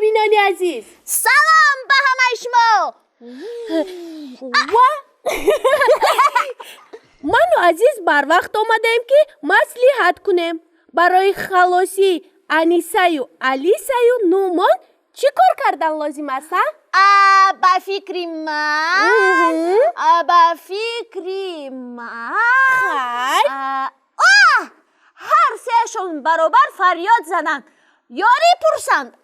بینانی عزیز. سلام به همه شما. من و عزیز بر وقت آمدیم که مصلحت کنیم. برای خلاصی انیسه و علیسه و نومان چی کار کردن لازم است؟ به فکر من هر سهشون برابر فریاد زدن یاری پرسند.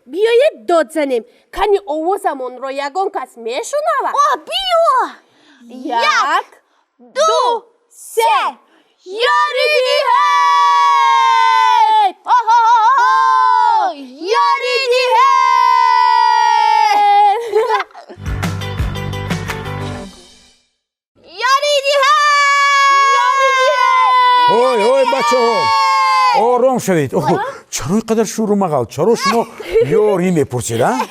بیایید داد زنیم. کنی آوازمون رو یگان کس میشنود. بیا. 1 2 3 یاری دهید. یاری دهید. یاری دهید. های بچه ها آرام شوید. چرا اینقدر شور و مغل؟ چرا شما یاری میپرسید؟ ما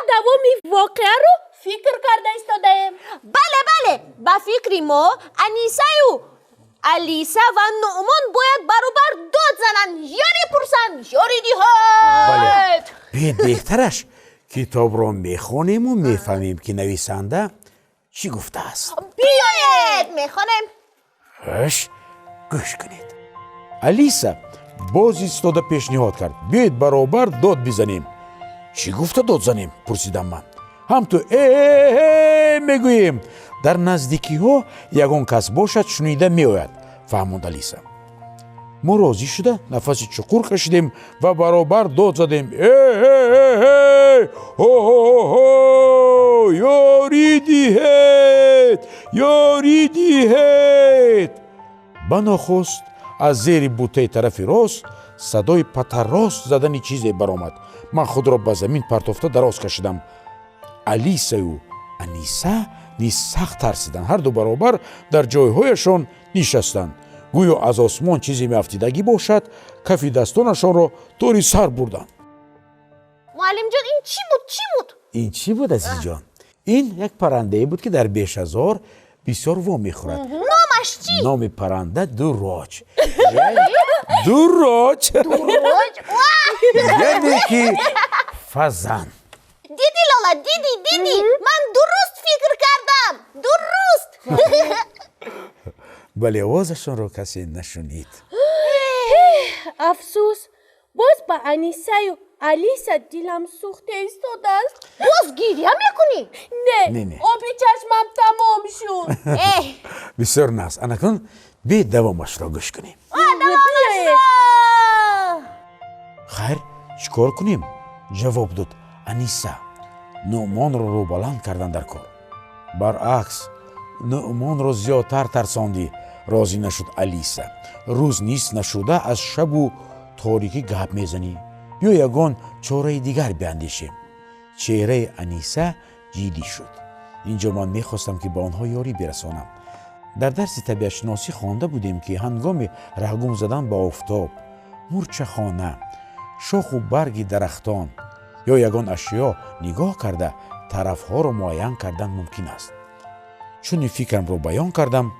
دوامی واقعه رو فکر کرده ایستادیم. بله به فکر ما انیسه و علیسه و نعمان باید برابر داد زنن یاری پرسند یاری دهید. بله بهترش کتاب رو میخونیم و میفهمیم که نویسنده چی گفته است. بیایید میخونیم. گوش کنید. علیسه باز ایستاده پیشنهاد کرد بیاید برابر داد بزنیم. چی گفته داد زنیم؟ پرسیدم من. هم تو میگوییم در نزدیکی ها یگان کس باشد شنیده میآید. فهموند علیسه. ما راضی شده نفس چقور کشیدیم و برابر داد زدیم. یاری دهید. یاری دهید. بناخست از زیر بوته طرف راست صدای پتراست زدن چیزی برآمد. من خود را به زمین پرتافته دراز کشیدم. علیسه و انیسه نیز سخت ترسیدند. هر دو برابر در جایهایشان نشستند. گویا از آسمان چیزی میافتیدگی باشد. کف دستانشان را طوری سر بردند. معلم جان این چی بود؟ این چی بود عزیز جان؟ این یک پرنده بود که در بیشهزار بسیار وام میخورد. نامش چی؟ نام پرنده دراج. دراج یعنی که فزن. دیدی لالا دیدی من درست فکر کردم. درست. ولی آوازشان را کسی نشنید. افسوس باز با انیسه و علیسه دلم سوخته ایستاده است. باز گریه میکنی؟ نه آبی چشمم تمام شد. بسیار ناز. انکن بی دوامش را گوش کنیم. خیر چیکار کنیم؟ جواب داد انیسه. نعمان رو بلند کردن در کار. برعکس نعمان رو زیادتر ترساندی. راضی نشد علیسه. روز نیست نشده از شب و تاریکی گپ میزنی. بیا یگان چاره دیگر بیاندیشیم. چهره انیسه جدی شد. اینجا من میخواستم که با آنها یاری برسانم. در درس طبیعت شناسی خوانده بودیم که هنگام رهگم زدن با آفتاب، مورچه خانه، شاخ و برگ درختان یا یگان اشیا نگاه کرده طرفها رو معین کردن ممکن است. چون این فکرم رو بیان کردم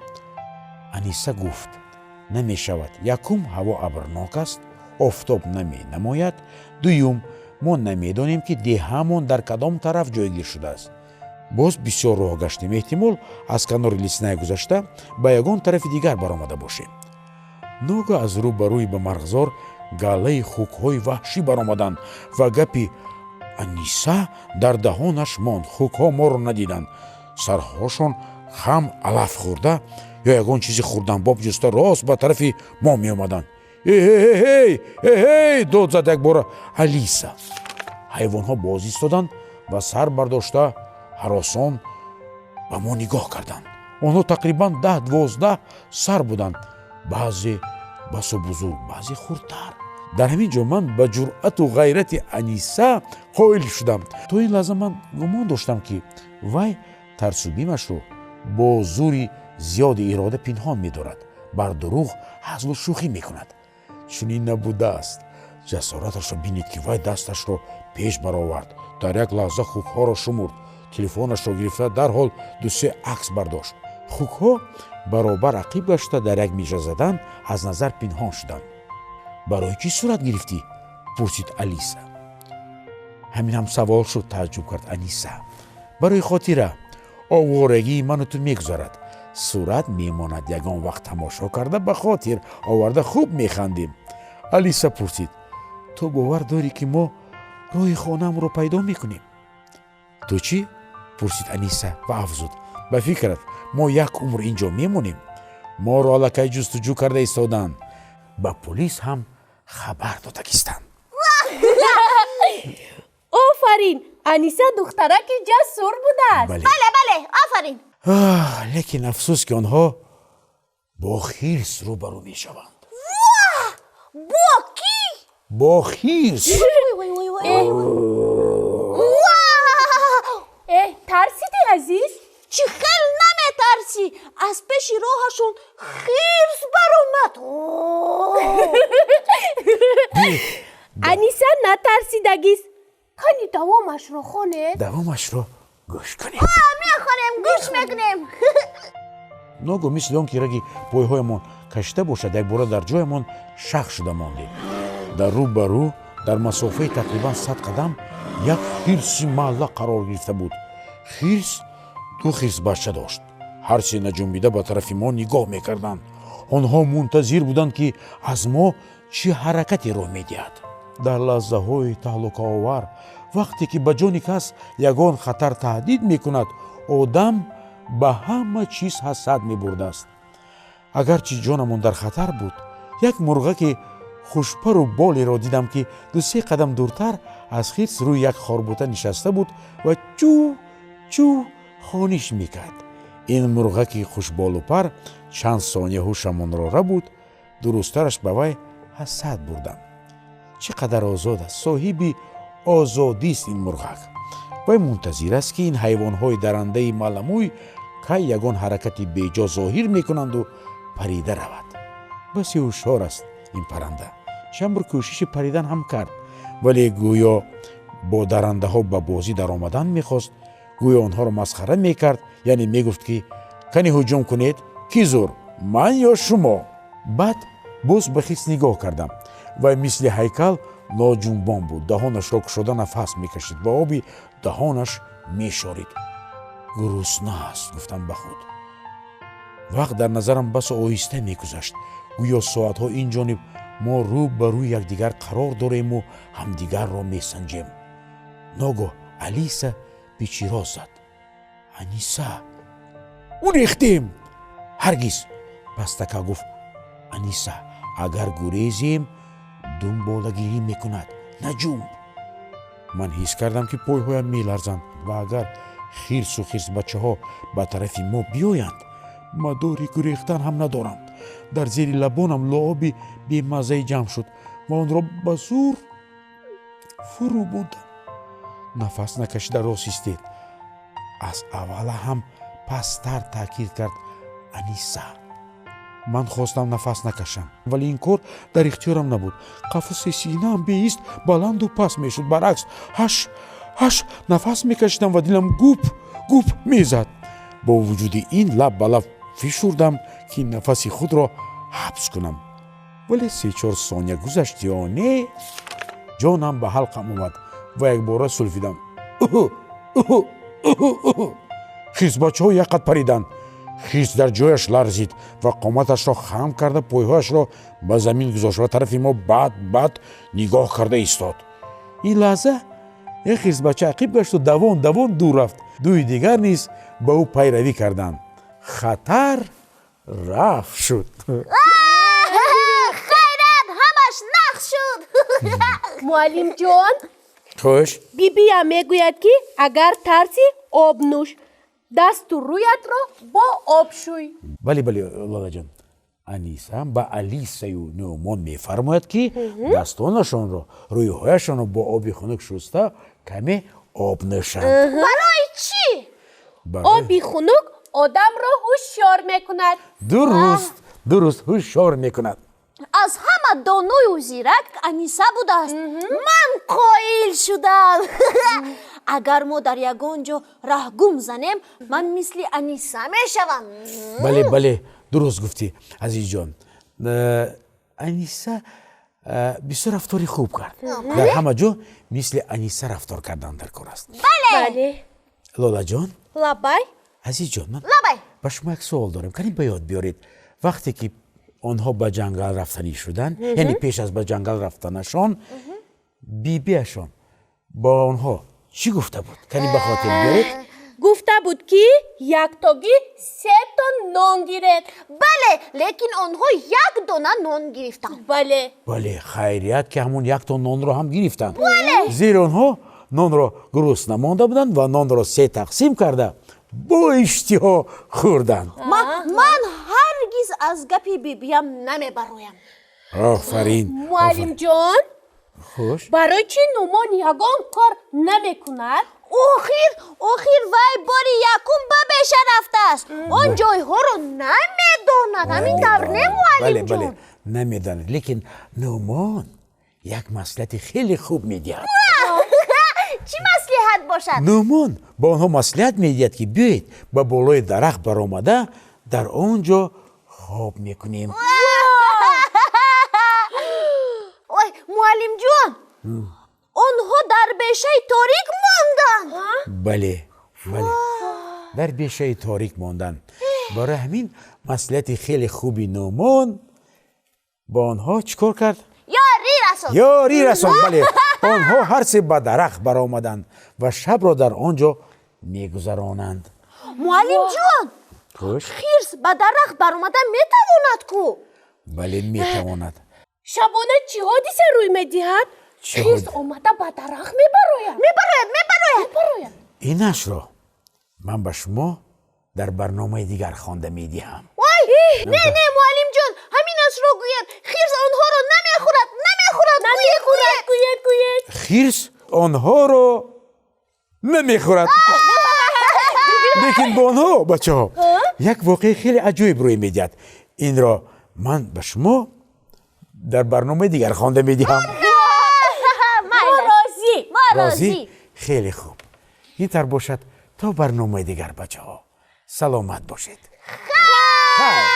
انیسه گفت نمی شود. یکم هوا ابرناک است. آفتاب نمی نماید. دویم ما نمی دانیم که دههمان در کدام طرف جایگیر شده است. باز بسیار راه گشتیم. احتمال از کنار لیسنای گذشته به یگان طرف دیگر برآمده باشیم. ناگاه از روبروی به مرغزار گله خوک‌های وحشی برآمدند و گپی انیسه در دهانش ماند. خوک‌ها ما رو ندیدند. سرهاشون خم علف خورده یا یگان چیزی خوردن باب جسته راست به طرف ما می آمدند. هی داد زد یک بار علیسه. حیوان‌ها باز ایستادند و سر برداشته هراسان به ما نگاه کردند. آنها تقریبا 10-12 سر بودند. بعضی بس و بزرگ، بعضی خردتر. در همین جا من به جرأت و غیرت انیسه قائل شدم. تو این لحظه من گمان داشتم که وی ترس و بیمش رو با زوری زیاد اراده پنهان می‌دارد. بر دروغ هزل و شوخی می‌کند. چون این نبوده است. جسارتش را بینید که وی دستش را پیش برآورد. در یک لحظه خوک‌ها را شمرد. تلفنش را گرفته در حال 2-3 عکس برداشت. خوک‌ها برابر عقیب گشته در یک میشه زدن از نظر پنهان شدند. برای چی صورت گرفتی؟ پرسید علیسه. ҳамин ҳам савол шуд, тааҷҷуб кард Аниса. барои хотира овораги ману ту мегузарад. сурат мемонад, ягон вақт тамошо карда ба хотир оварда хуб механдем. Алиса пурсид: ту бовар дорӣ ки мо роҳи хонамро пайдо мекунем? ту чӣ? пурсид Аниса ва афзуд: ба фикрат мо як умр инҷо мемонем? моро аллакай ҷустуҷӯ карда истоданд. ба полис ҳам хабар додагистанд. офарин, Аниса духтараки ҷасур будааст. бале бале, офарин. лекин афсӯс ки онҳо бо хирс рӯбарӯ мешаванд. бо кӣ? бо хирс. тарсидӣ азиз? чӣ хел наметарсӣ? аз пеши роҳашон хирс баромад. Аниса натарсидагист. кани давомашро хонед? давомашро гӯш кунем. мехонем, гӯш мекунем. ногоҳ мисли он ки раги пойҳоямон кашида бошад, якбора дар ҷоямон шах шуда мондем. дар рӯ ба рӯ дар масофаи тақрибан 100 қадам як хирси маълақ қарор гирифта буд. хирс ду хирсбача дошт. ҳар се наҷунбида ба тарафи мо нигоҳ мекарданд. онҳо мунтазир буданд ки аз мо чӣ ҳаракате роҳ медиҳад. дар лаҳзаҳои таҳлукаовар, вақте ки ба ҷони кас ягон хатар таҳдид мекунад, одам ба ҳама чиз ҳасад мебурдааст. агарчи ҷонамон дар хатар буд, як мурғаки хушпару болеро дидам ки ду-се қадам дуртар аз хирс рӯи як хорбута нишаста буд ва чӯ чӯ хониш мекард. ин мурғаки хушболу пар чанд сония ҳушамонро рабуд. дурусттараш ба вай ҳасад бурдам. чӣ қадар озод аст, соҳиби озодист ин мурғак. вай мунтазир аст ки ин ҳайвонҳои дарандаи маъламӯй кай ягон ҳаракати беҷо зоҳир мекунанду парида равад. баси ҳушёр аст ин парранда. чанд бор кӯшиши паридан ҳам кард, вале гӯё бо дарандаҳо ба бозӣ даромадан мехост. гӯё онҳоро масхара мекард, яъне мегуфт ки кани ҳуҷум кунед, кӣ зур, ман ё шумо? баъд боз ба хирс нигоҳ кардам. вай мисли ҳайкал ноҷунбон буд. даҳонашро кушода нафас мекашид, ба оби даҳонаш мешорид. гурусна аст, гуфтам ба худ. вақт дар назарам басо оҳиста мегузашт. гӯё соатҳо ин ҷониб мо рӯ ба рӯи якдигар қарор дорему ҳамдигарро месанҷем. ногоҳ Алиса пичироз зад. Аниса, урехтем! ҳаргиз! пастака гуфт Аниса, агар гурезем дунболагирӣ мекунад, наҷунб. ман ҳис кардам ки пойҳоям меларзанд ва агар хирсу хирсбачаҳо ба тарафи мо биёянд, мадори гурехтан ҳам надорам. дар зери лабонам луоби бемаззае ҷамъ шуд ва онро ба зур фурӯ бурдам. нафас накашида рост истед. аз аввала ҳам пасттар таъкид кард Аниса. ман хостам нафас накашам, вале ин кор дар ихтиёрам набуд. қафаси синаам беист баланду паст мешуд. баръакс ҳаш нафас мекашидам ва дилам гуп гуп мезад. бо вуҷуди ин лаб ба лаб фишурдам ки нафаси худро ҳабс кунам. вале 3-4 сония гузашт ё не, ҷонам ба ҳалқам омад ва якбора сулфидам. хирсбачаҳо як қад париданд. хирс дар ҷояш ларзид ва қоматашро хам карда пойҳояшро ба замин гузошт ва тарафи мо бад нигоҳ карда истод. ин лаҳза як хирсбача ақиб гашту давон дур рафт. дуи дигар низ ба ӯ пайравӣ карданд. хатар рафт шуд. хайрат, ҳамаш нақс шуд. муаллимҷон, хуш. бибиям мегӯяд ки агар тарси об нӯш, дасту рӯятро бо об шӯй. бале лолаҷон, Аниса ба Алисаю Нӯмон мефармояд ки дастонашонро, рӯйҳояшонро бо оби хунук шуста каме об нӯшанд. барои чӣ? оби хунук одамро ҳушёр мекунад. дуруст ҳушёр мекунад. аз ҳама доною зирак Аниса будааст. ман қоил шудам. агар мо дар ягон ҷо раҳгум занем, ман мисли Аниса мешавам. бале дуруст гуфтӣ азизҷон. Аниса بسیار رفتاری خوب کرد در همه جا مثل انیسه رفتار کردن در کار است بله. لالا جان لابای. عزیز جان من لابای با شما یک سوال دارم کنیم به یاد بیارید وقتی که آنها به جنگل رفتنی شدن یعنی پیش از به جنگل رفتنشان بیبیشان با آنها چی گفته بود کنیم به خاطر بیارید گفته بود که یک تاگی 3 تا نان گیرد. بله لیکن آنها 1 دانه نان گرفتن بله. بله خیریت که همون 1 تا نان رو هم گرفتن زیرا آنها نان را گرسنه مانده بودند و نان را 3 تقسیم کرده با اشتها خوردند من هرگز از گپی بیبیم نمیبرایم آفرین معلم جان خوش برای چی نومان یگان کار نمیکند؟ آخر وی باری یکم به بیشه رفته است آن جایها رو نمیداند همین طور نه معلم بله جان نمیداند لیکن نومان یک مصلحت خیلی خوب میدهد چی مصلحت باشد نومان با آنها مصلحت میدهد که بیایید به بالای درخت برآمده در آنجا خواب میکنیم اوی معلم جان آنها در بیشه تاریک ماندن بله در بیشه تاریک ماندن برای همین مصلحت خیلی خوبی نومان با آنها چیکار کرد؟ یاری رساند بله آنها هر سه به درخت برآمدند و شب را در آنجا میگذرانند معلم جان خوش خیرس به درخت برآمده میتواند کو بله میتواند شبانه چی حادثه روی میدهد؟ چه خیز حادثه؟ آمده به درخت میبراید. اینش را من به شما در برنامه دیگر خوانده میدهم نه معلم جان همینش رو گوید خیرس آنها رو نمیخورد گوید. خیرس آنها را نمیخورد لیکن با آنها بچه ها یک واقعی خیلی عجیب روی میدهد این را من به شما در برنامه دیگر خوانده میدهم ما راضی خیلی خوب این طور باشد تا برنامه دیگر بچه ها سلامت باشید خیر